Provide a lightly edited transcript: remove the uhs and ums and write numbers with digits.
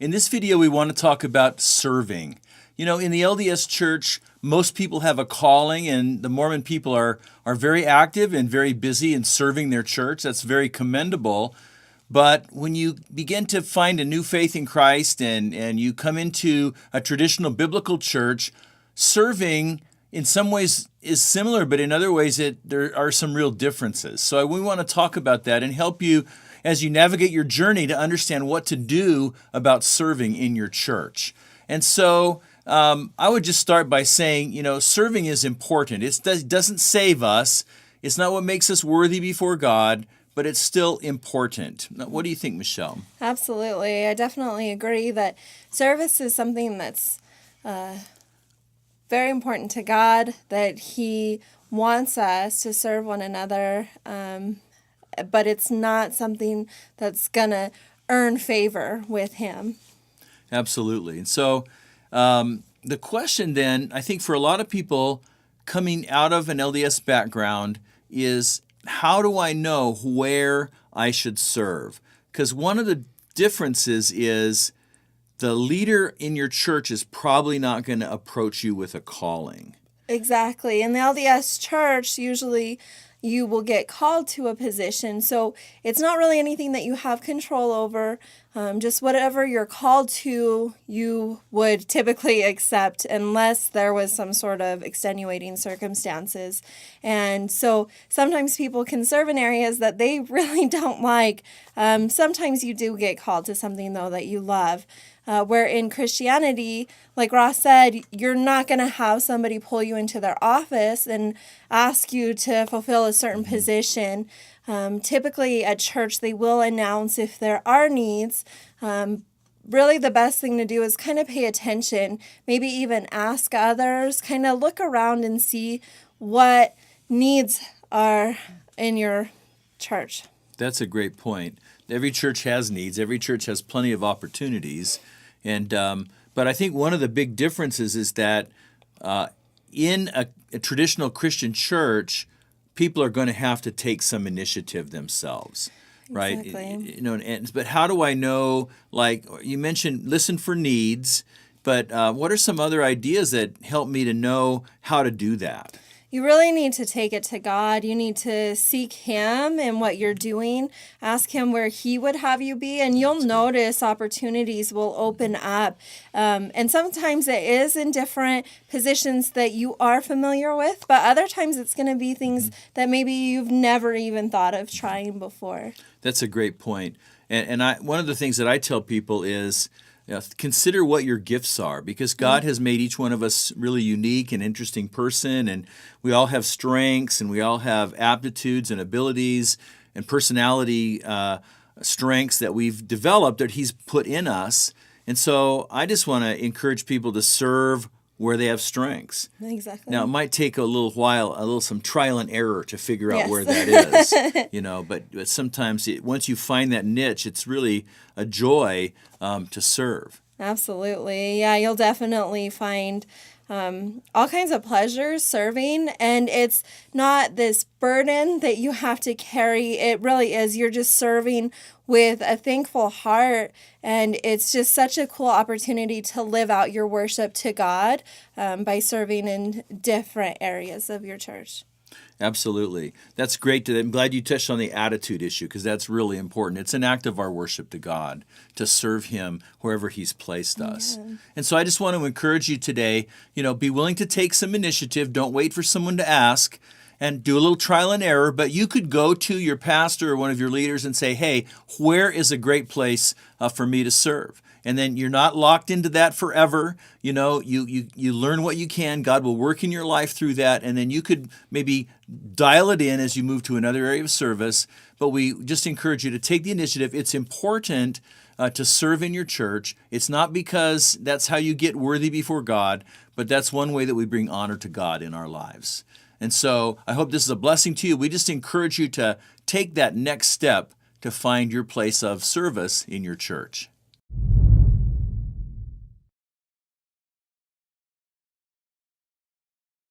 In this video, we want to talk about serving. You know, in the LDS Church, most people have a calling, and the Mormon people are very active and very busy in serving their church. That's very commendable. But when you begin to find a new faith in Christ and you come into a traditional biblical church, serving in some ways is similar, but in other ways there are some real differences. So we want to talk about that and help you as you navigate your journey to understand what to do about serving in your church. And so I would just start by saying, you know, serving is important. It doesn't save us. It's not what makes us worthy before God, but it's still important. Now, what do you think, Michelle? Absolutely. I definitely agree that service is something that's very important to God, that He wants us to serve one another, but it's not something that's going to earn favor with Him. Absolutely. And so the question then, I think for a lot of people coming out of an LDS background is, how do I know where I should serve? Because one of the differences is the leader in your church is probably not going to approach you with a calling. Exactly. In the LDS Church, usually you will get called to a position. So it's not really anything that you have control over. Just whatever you're called to, you would typically accept unless there was some sort of extenuating circumstances. And so sometimes people can serve in areas that they really don't like. Sometimes you do get called to something, though, that you love. Where in Christianity, like Ross said, you're not going to have somebody pull you into their office and ask you to fulfill a certain position. Typically at church, they will announce if there are needs. Really the best thing to do is kind of pay attention, maybe even ask others, kind of look around and see what needs are in your church. That's a great point. Every church has needs. Every church has plenty of opportunities. And but I think one of the big differences is that in a traditional Christian church, people are going to have to take some initiative themselves, right? Exactly. You know, but how do I know? Like you mentioned, listen for needs. But what are some other ideas that help me to know how to do that? You really need to take it to God. You need to seek Him in what you're doing. Ask Him where He would have you be, and you'll notice opportunities will open up. And sometimes it is in different positions that you are familiar with, but other times it's going to be things that maybe you've never even thought of trying before. That's a great point. And one of the things that I tell people is, consider what your gifts are, because God has made each one of us really unique and interesting person, and we all have strengths, and we all have aptitudes and abilities and personality strengths that we've developed that He's put in us. And so I just want to encourage people to serve where they have strengths. Exactly. Now, it might take a little while, some trial and error to figure out where that is, but sometimes once you find that niche, it's really a joy to serve. Absolutely. Yeah, you'll definitely find all kinds of pleasures serving, and it's not this burden that you have to carry. It really is. You're just serving with a thankful heart, and it's just such a cool opportunity to live out your worship to God by serving in different areas of your church. Absolutely. That's great. I'm glad you touched on the attitude issue, because that's really important. It's an act of our worship to God to serve Him wherever He's placed us. Yeah. And so I just want to encourage you today, be willing to take some initiative. Don't wait for someone to ask, and do a little trial and error. But you could go to your pastor or one of your leaders and say, hey, where is a great place for me to serve? And then you're not locked into that forever. You learn what you can. God will work in your life through that. And then you could maybe dial it in as you move to another area of service. But we just encourage you to take the initiative. It's important to serve in your church. It's not because that's how you get worthy before God, but that's one way that we bring honor to God in our lives. And so I hope this is a blessing to you. We just encourage you to take that next step to find your place of service in your church.